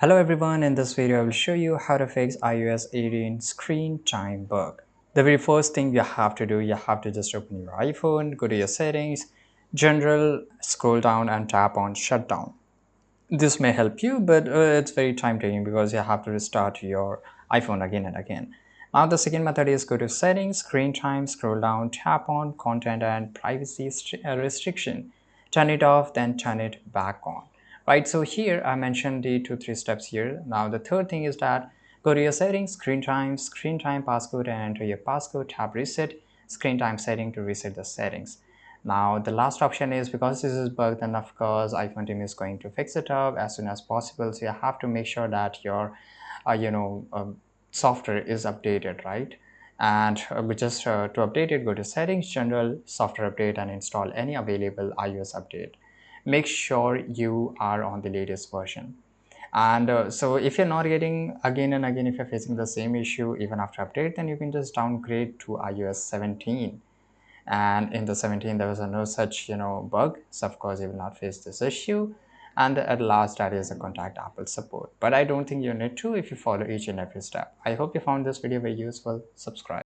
Hello everyone, in this video I will show you how to fix iOS 18 screen time bug. The very first thing you have to do, you have to just open your iPhone, go to your settings, general, scroll down and tap on shutdown. This may help you, but it's very time taking because you have to restart your iPhone again and again. Now the second method is go to settings, screen time, scroll down, tap on content and privacy restriction. Turn it off, then turn it back on. Right, so here I mentioned the 2-3 steps here. Now the third thing is that go to your settings, screen time passcode and enter your passcode, tap reset, screen time setting to reset the settings. Now the last option is because this is bugged, then of course iPhone team is going to fix it up as soon as possible. So you have to make sure that your software is updated, right? And to update it, go to settings, general, software update and install any available iOS update. Make sure you are on the latest version. And so if you're not getting again and again, if you're facing the same issue even after update, then you can just downgrade to iOS 17. And in the 17 there was no such bug, so of course you will not face this issue. And at last, that is a contact Apple support, but I don't think you need to if you follow each and every step. I hope you found this video very useful. Subscribe.